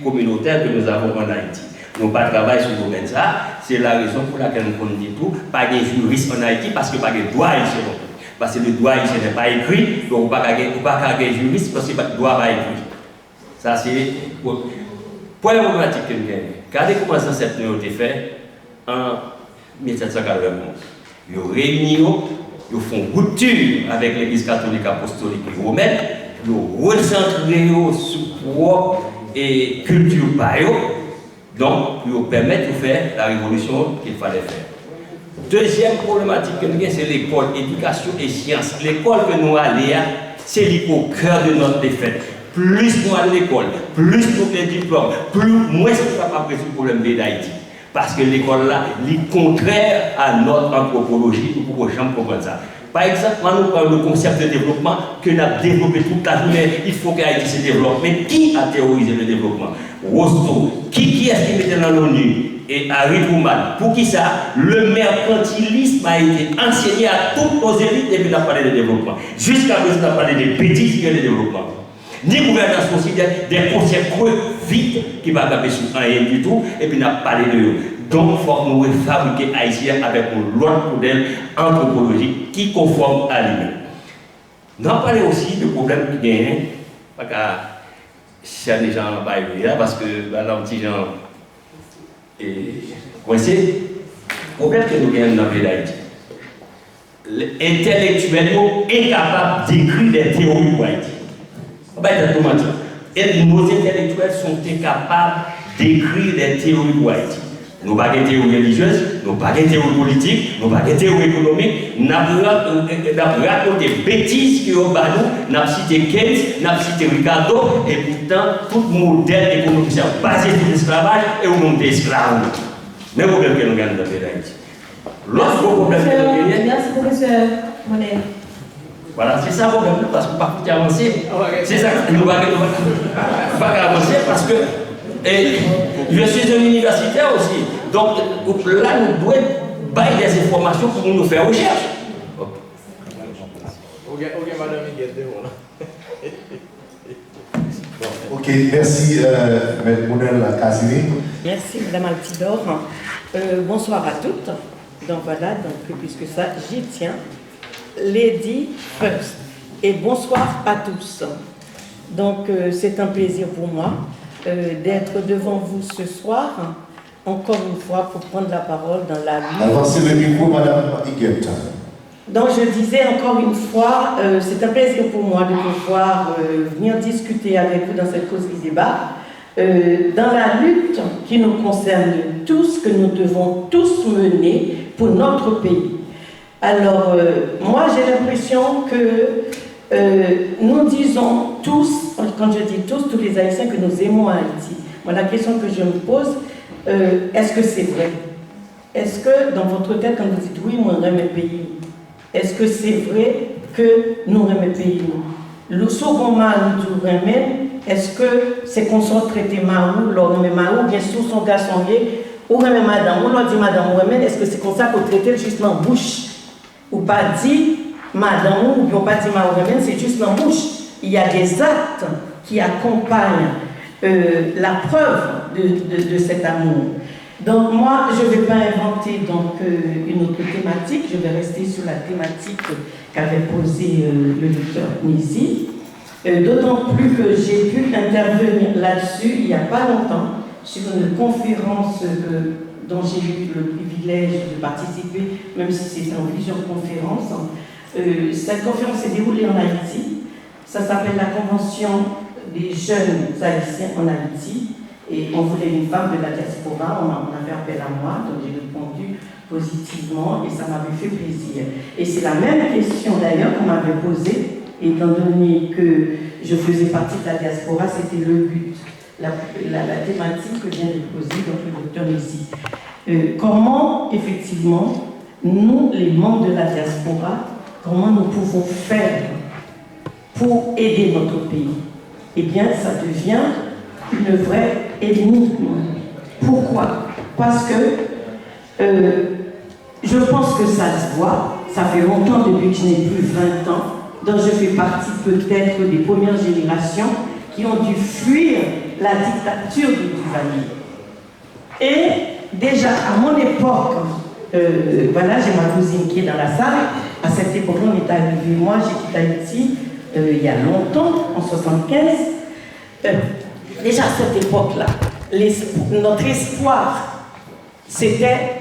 communautaire que nous avons en Haïti. Nous ne travaillons pas sur ce domaine ça, c'est la raison pour laquelle nous dit tout, pas de juriste en Haïti parce que pas de droit haïtien. Parce que le droit haïtien n'est pas écrit, donc pas de juriste parce que le droit n'est pas écrit. Ça c'est le point problématique que nous avons. Regardez comment ça cette a été fait en 1791. Ils ont réuni, ils font rupture avec l'Église catholique apostolique et romaine, ils ont recentré sur propre et culture par eux. Donc, pour permettre de faire la révolution qu'il fallait faire. Deuxième problématique que nous avons, c'est l'école, éducation et sciences. L'école que nous allons, c'est au cœur de notre défaite. Plus nous allons à l'école, plus nous avons des diplômes, moins nous sommes capables de résoudre le problème d'Haïti. Parce que l'école là, est contraire à notre anthropologie, nous pouvons jamais comprendre ça. Par exemple, quand nous parlons du concept de développement que nous avons développé toute la journée, il faut qu'Haïti se développe. Mais qui a théorisé le développement? Rosto. Qui est-ce qui mettait dans l'ONU? Et Harry Truman. Pour qui ça? Le mercantilisme a été enseigné à toutes nos élites et puis on a parlé de développement. Jusqu'à présent, on a parlé des bêtises qui est le développement. Ni gouvernance aussi, des concepts creux, vite, qui ne va pas sur rien du tout, et puis on a parlé de eux. Donc, il faut nous fabriquer haïtiens avec l'autre modèle anthropologique qui conforme à lui-même. Nous avons parlé aussi de problèmes qui gagnent, pas qu'à si les gens n'ont pas évolué, parce que là, les petits gens coincés, le problème que nous gagnons dans le pays d'Haïti, l'intellectuel est capable d'écrire des théories pour Haïti. On va être tout mentir. Et nos intellectuels sont incapables d'écrire des théories pour Haïti. Nous n'avons pas de théorie religieuse, nous n'avons pas de théorie politique, nous n'avons pas de théorie économique, nous avons raconté des bêtises qui ont nous avons cité Keynes, nous avons cité Ricardo, et pourtant, tout modèle économique est basé sur l'esclavage et au monde des esclaves. Mais le problème que nous avons dans le pays d'Haïti. L'autre problème que nous avons. Merci, professeur Monel. Voilà, c'est ça le problème, parce qu'on ne peut pas avancer. C'est ça que nous ne pouvons pas avancer parce que. Et je suis un universitaire aussi. Donc là, nous devons bailler des informations pour nous faire recherche. Ok, madame Miguel, Ok, merci, M. Monel Casimir. Merci, Mme Altidor. Bonsoir à toutes. Donc voilà, donc, puisque ça, j'y tiens. Lady first. Et bonsoir à tous. Donc, c'est un plaisir pour moi d'être devant vous ce soir, encore une fois, pour prendre la parole dans la lutte. Avancez le micro, Mme Higuette. Donc, je disais encore une fois, c'est un plaisir pour moi de pouvoir venir discuter avec vous dans cette cause du débat, dans la lutte qui nous concerne tous, que nous devons tous mener pour notre pays. Alors, moi, j'ai l'impression que nous disons tous, quand je dis tous les Haïtiens, que nous aimons Haïti. Moi, la question que je me pose, est-ce que c'est vrai? Est-ce que dans votre tête, quand vous dites oui, moi, je remets pays, est-ce que c'est vrai que nous remettons pays? Le second mal, nous remet, est-ce que c'est qu'on soit traité marou, l'on remet marou, bien sûr, son garçon, ou remet madame, ou l'on dit madame, ou remet, est-ce que c'est comme ça qu'on traite juste en bouche? Ou pas dit madame, ou bien pas dit marou, remet, c'est juste en bouche. Il y a des actes qui accompagnent la preuve de cet amour. Donc moi, je ne vais pas inventer donc, une autre thématique, je vais rester sur la thématique qu'avait posée le docteur Nizi. D'autant plus que j'ai pu intervenir là-dessus il n'y a pas longtemps sur une conférence dont j'ai eu le privilège de participer, même si c'est en visioconférence. Cette conférence s'est déroulée en Haïti. Ça s'appelle la Convention des jeunes haïtiens en Haïti. Et on voulait une femme de la diaspora, on avait appel à moi, donc j'ai répondu positivement et ça m'avait fait plaisir. Et c'est la même question d'ailleurs qu'on m'avait posée, étant donné que je faisais partie de la diaspora, c'était le but, la thématique que vient de poser donc, le docteur Nizi. Comment, effectivement, nous, les membres de la diaspora, comment nous pouvons faire pour aider notre pays? Eh bien, ça devient une vraie énigme. Pourquoi? Parce que je pense que ça se voit, ça fait longtemps depuis que je n'ai plus 20 ans, donc je fais partie peut-être des premières générations qui ont dû fuir la dictature du Duvalier. Et déjà à mon époque, voilà, j'ai ma cousine qui est dans la salle, à cette époque-là on est arrivé, moi j'ai quitté Haïti il y a longtemps, en 75. Déjà à cette époque-là, notre espoir, c'était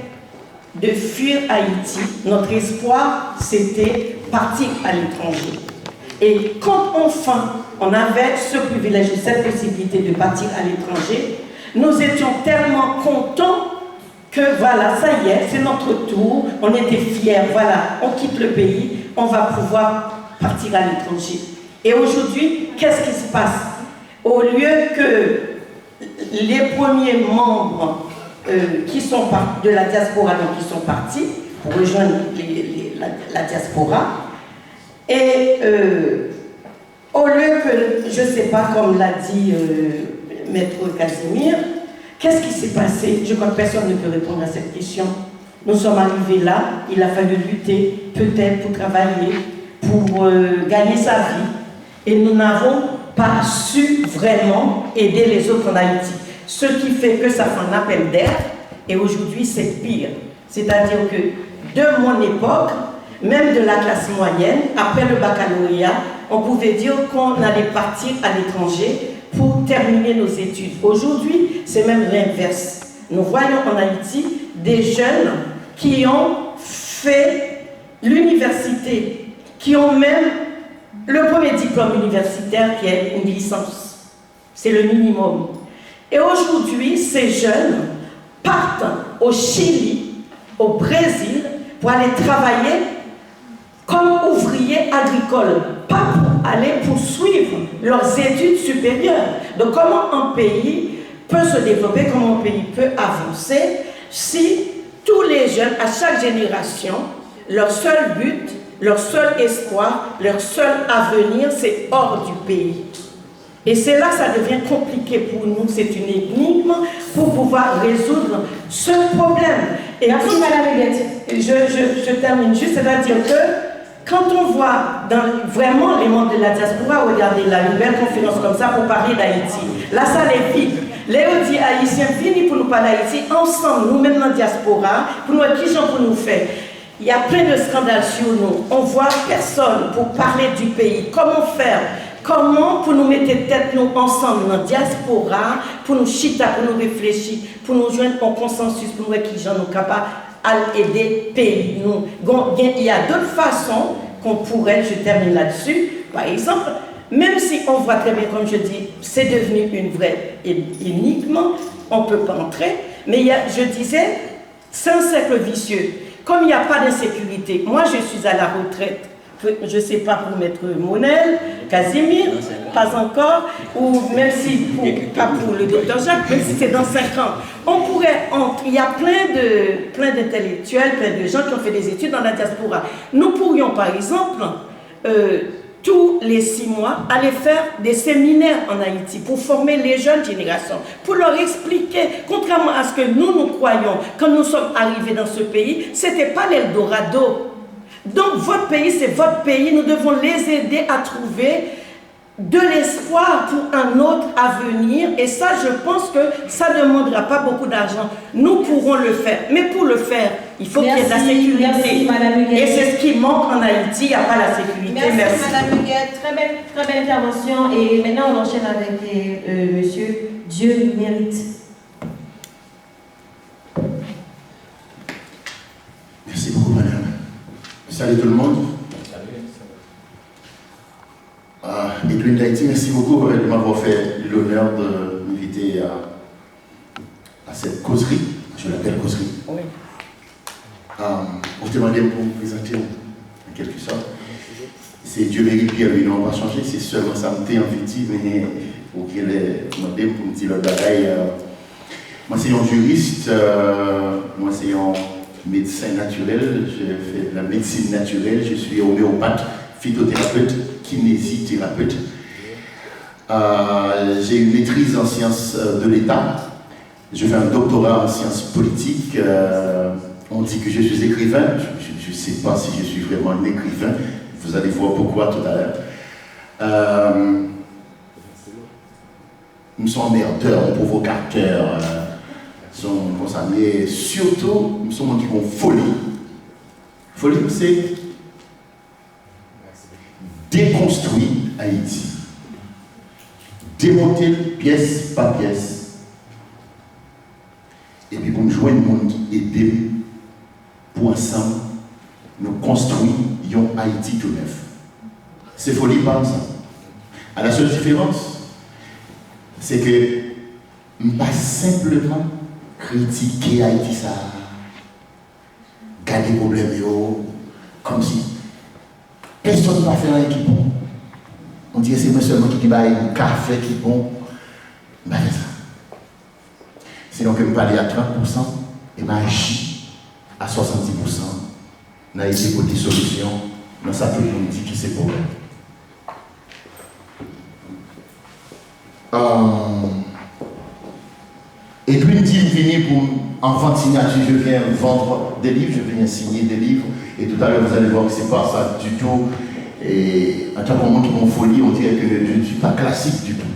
de fuir Haïti. Notre espoir, c'était partir à l'étranger. Et quand enfin, on avait ce privilège, cette possibilité de partir à l'étranger, nous étions tellement contents que voilà, ça y est, c'est notre tour, on était fiers, voilà, on quitte le pays, on va pouvoir partir à l'étranger. Et aujourd'hui, qu'est-ce qui se passe? Au lieu que les premiers membres qui sont de la diaspora, donc qui sont partis pour rejoindre la diaspora, et au lieu que, je ne sais pas, comme l'a dit Maître Casimir, qu'est-ce qui s'est passé? Je crois que personne ne peut répondre à cette question. Nous sommes arrivés là, il a fallu lutter, peut-être pour travailler, pour gagner sa vie, et nous n'avons pas su vraiment aider les autres en Haïti. Ce qui fait que ça fait un appel d'air, et aujourd'hui c'est pire. C'est-à-dire que de mon époque, même de la classe moyenne, après le baccalauréat, on pouvait dire qu'on allait partir à l'étranger pour terminer nos études. Aujourd'hui, c'est même l'inverse. Nous voyons en Haïti des jeunes qui ont fait l'université, qui ont même le premier diplôme universitaire qui est une licence. C'est le minimum. Et aujourd'hui, ces jeunes partent au Chili, au Brésil, pour aller travailler comme ouvriers agricoles, pas pour aller poursuivre leurs études supérieures. Donc comment un pays peut se développer, comment un pays peut avancer si tous les jeunes, à chaque génération, leur seul but, leur seul espoir, leur seul avenir, c'est hors du pays. Et c'est là que ça devient compliqué pour nous, c'est une énigme pour pouvoir résoudre ce problème. Et merci Madame Huguette. Je termine juste, c'est-à-dire que quand on voit vraiment les membres de la diaspora, regardez là, une belle conférence comme ça pour parler d'Haïti. La salle est vide. Les dit haïtiens finis pour nous parler d'Haïti, ensemble, nous-mêmes dans la diaspora, pour nous, qui j'en pour nous faire. Il y a plein de scandales sur nous. On voit personne pour parler du pays. Comment faire? Comment pour nous mettre tête nous ensemble dans la diaspora, pour nous chita, pour nous réfléchir, pour nous joindre en consensus, pour nous qui j'en sommes capables d'aider le pays. Il y a d'autres façons qu'on pourrait, je termine là-dessus, par exemple, même si on voit très bien, comme je dis, c'est devenu une vraie énigme, on ne peut pas entrer, mais il y a, je disais, c'est un cercle vicieux. Comme il n'y a pas d'insécurité, moi je suis à la retraite, je ne sais pas pour Maître Monel, Casimir, pas encore, ou même si, pas pour le docteur Jacques, même si c'est dans 5 ans, on pourrait il y a plein d'intellectuels, plein de gens qui ont fait des études dans la diaspora. Nous pourrions, par exemple, tous les 6 mois, aller faire des séminaires en Haïti pour former les jeunes générations, pour leur expliquer, contrairement à ce que nous croyons, quand nous sommes arrivés dans ce pays, ce n'était pas l'Eldorado. Donc votre pays, c'est votre pays, nous devons les aider à trouver de l'espoir pour un autre avenir, et ça, je pense que ça ne demandera pas beaucoup d'argent. Nous pourrons le faire, mais pour le faire, il faut qu'il y ait de la sécurité. Merci, Madame Huguette. Et c'est ce qui manque en Haïti, il n'y a pas la sécurité. Merci, Madame Huguette. Très belle intervention. Et maintenant, on enchaîne avec Monsieur Dieu mérite. Merci beaucoup, Madame. Salut tout le monde. Edwin d'Haïti, merci beaucoup de m'avoir fait l'honneur de m'inviter à cette causerie. Je l'appelle causerie. Oui. On se demandait pour me présenter en quelque sorte. C'est Dieu mérite Pierre, lui, non, on va changer. C'est seulement ça me en victime, mais pour qu'il ait demandé pour me dire le bagaille. Moi, c'est un juriste, moi, c'est un médecin naturel. Je fais de la médecine naturelle, je suis homéopathe, phytothérapeute, kinésithérapeute. J'ai une maîtrise en sciences de l'État. Je fais un doctorat en sciences politiques. On dit que je suis écrivain. Je ne sais pas si je suis vraiment un écrivain. Vous allez voir pourquoi tout à l'heure. Nous sommes merdeurs, provocateurs, nous sommes concernés. Surtout, nous sommes qui ont folie. Folie, c'est déconstruire Haïti. Démonter pièce par pièce. Et puis pour nous joindre le monde qui aide pour ensemble nous construire un Haïti tout neuf. C'est folie par ça. À la seule différence, c'est que nous ne pas simplement critiquer Haïti ça, garder les problèmes comme si personne ne va faire un qui bon. On dit que c'est moi seulement qui va un café qui bon. Je ne vais pas faire ça. Sinon que je parle à 30% et je agis à 70%. Dans les pour des solutions, dans ça que je me dis que c'est problème. Et puis il dit, il vient pour en vente signature, je viens vendre des livres, je viens signer des livres. Et tout à l'heure, vous allez voir que ce n'est pas ça du tout. Et en tant que monde qui est folie, on dirait que je ne suis pas classique du tout.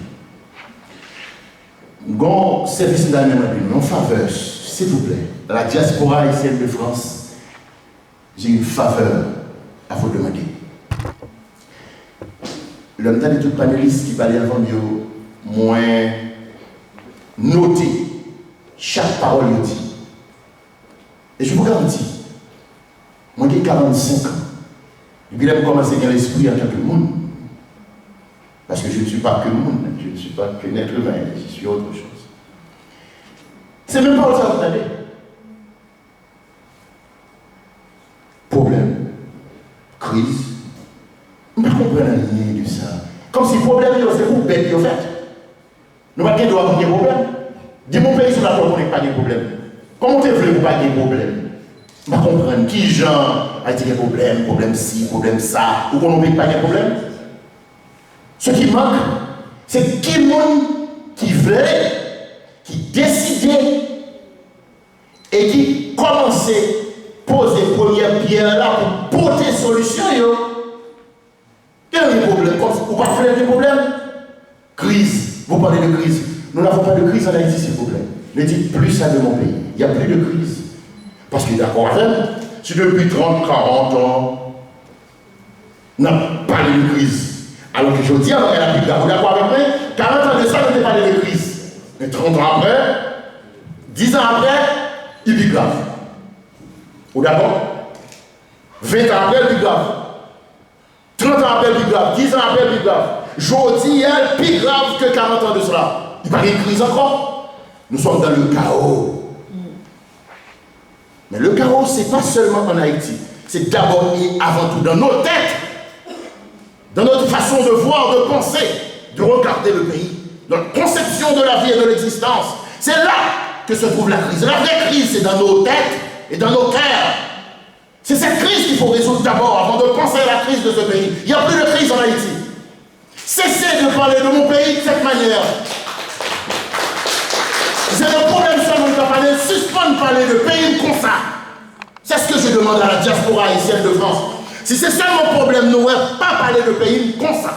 Bon, service d'année, en faveur, s'il vous plaît, dans la diaspora haïtienne de France, j'ai une faveur à vous demander. L'homme de tout panéliste qui parlait avant mieux, moins noter chaque parole qu'il dit. Et je vous garantis, moi j'ai 45 ans. Et puis là, je commence à avoir l'esprit en tant que monde. Parce que je ne suis pas que monde, je ne suis pas qu'un être humain, je suis autre chose. C'est même pas ça, vous savez. Problème, crise, je ne comprends rien de ça. Comme si le problème, c'est pour bête, en fait. Nous n'avons pas droit à des problèmes. Dis mon pays sur la terre, on n'a pas de problème. Comment tu veux pas de problème? Je ne comprends pas qui genre a dit des problèmes, problème ci, problème ça, ou qu'on n'a pas de problème. Ce qui manque, c'est qui monde qui veut, qui décide et qui commence à poser première pierre là pour porter solution. Quel est le problème? Vous ne pas faire des problèmes? Crise. Vous parlez de crise. Nous n'avons pas de crise en Haïti, s'il vous plaît. Ne dites plus ça de mon pays. Il n'y a plus de crise. Parce que d'accord avec, si depuis 30, 40 ans, on n'a pas de crise. Alors que je dis, alors elle a plus d'accord avec moi, 40 ans de ça, on n'a pas de crise. Mais 30 ans après, 10 ans après, il est grave. Vous d'accord? 20 ans après, il est grave. 30 ans après, il est grave. 10 ans après, il est grave. Je dis, elle est plus grave que 40 ans de cela. Il n'y a pas de crise encore. Nous sommes dans le chaos. Mais le chaos, ce n'est pas seulement en Haïti. C'est d'abord et avant tout dans nos têtes, dans notre façon de voir, de penser, de regarder le pays, dans la conception de la vie et de l'existence. C'est là que se trouve la crise. La vraie crise, c'est dans nos têtes et dans nos cœurs. C'est cette crise qu'il faut résoudre d'abord avant de penser à la crise de ce pays. Il n'y a plus de crise en Haïti. Cessez de parler de mon pays de cette manière. C'est le problème seulement de parler, suspendre de parler de pays comme ça. C'est ce que je demande à la diaspora haïtienne de France. Si c'est ça mon problème, nous ne pas parler de pays comme ça.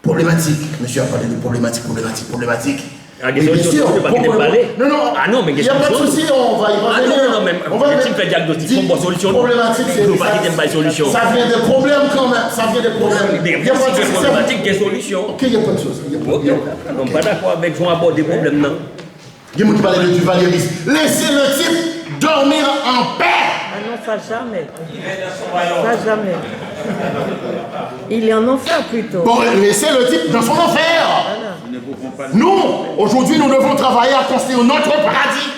Problématique. Monsieur a parlé de problématique. Ah, bien sûr, on ne pas parler. Non. Ah non, mais il n'y a pas de souci, on va y revenir. Non, même. On va faire diagnostic, on va solution. Problématique, c'est pas de solution. Ça vient des problèmes quand même. Ça vient des problèmes. Il y a pas de problématique, des solutions. Ok, il n'y a pas de souci. On n'est pas d'accord avec vous aborder des problèmes, non. Il y a qui parle de Duvalierisme. Laissez le type dormir en paix. Ah non, ça jamais. Ça jamais. Il est en enfer plutôt. Bon, laissez le type dans son enfer. Nous, aujourd'hui, nous devons travailler à construire notre paradis.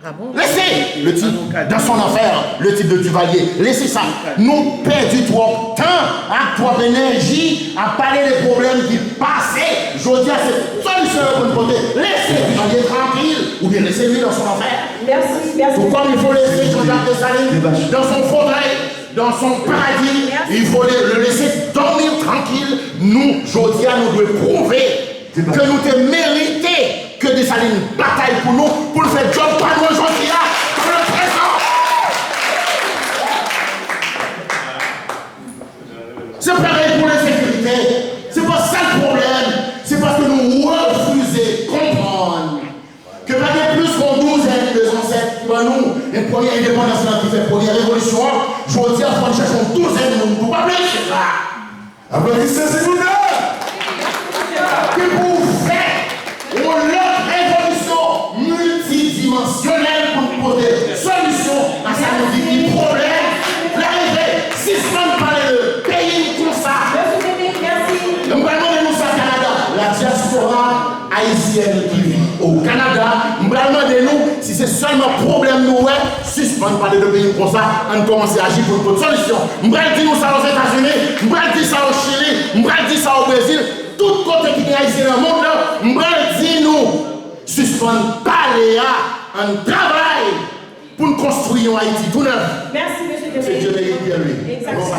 Ah bon? Laissez le type dans son enfer, le type de Duvalier. Laissez ça. Nous perdons trop de temps, à trop d'énergie, à parler des problèmes qui passaient. Je dis à cette solution pour nous porter. Laissez Duvalier tranquille, ou bien laissez-lui dans son enfer. Merci. Tout comme il faut laisser Jean-Jacques Dessalines dans son fauteuil, dans son paradis, il faut le laisser dormir tranquille. Nous, Jodia, nous devons prouver que nous te mérité que Dessalines bataille pour nous, pour le faire job par nous aujourd'hui là, dans le présent. C'est pareil pour la sécurité. C'est pas ça le problème. C'est parce que nous refusons de comprendre que malgré plus qu'on 12 ans de ancêtres qui va nous, une première indépendance qui fait première révolution, aujourd'hui, on cherche 12 ans de nous. Vous pas c'est ça. Applaudissez, c'est nous là. Que vous faites une révolution multidimensionnelle pour nous poser solution à ça nous dit problème. L'arrivée, si je peux parler de pays comme ça, nous parlons de nous au Canada, la diaspora haïtienne qui vit au Canada, nous parlons de nous, si c'est seulement problème nous, suspendre parler de pays comme ça, on commence à agir pour une solution. Nous parlons de nous ça aux États-Unis, nous parlons de ça au Chili, nous parlons de ça au Brésil. Tout côté qui est haïtien dans le monde, nous disons, suspendre, parler, un travail pour nous construire un Haïti tout neuf. Merci, monsieur C'est Dieu qui est lui. Exactement.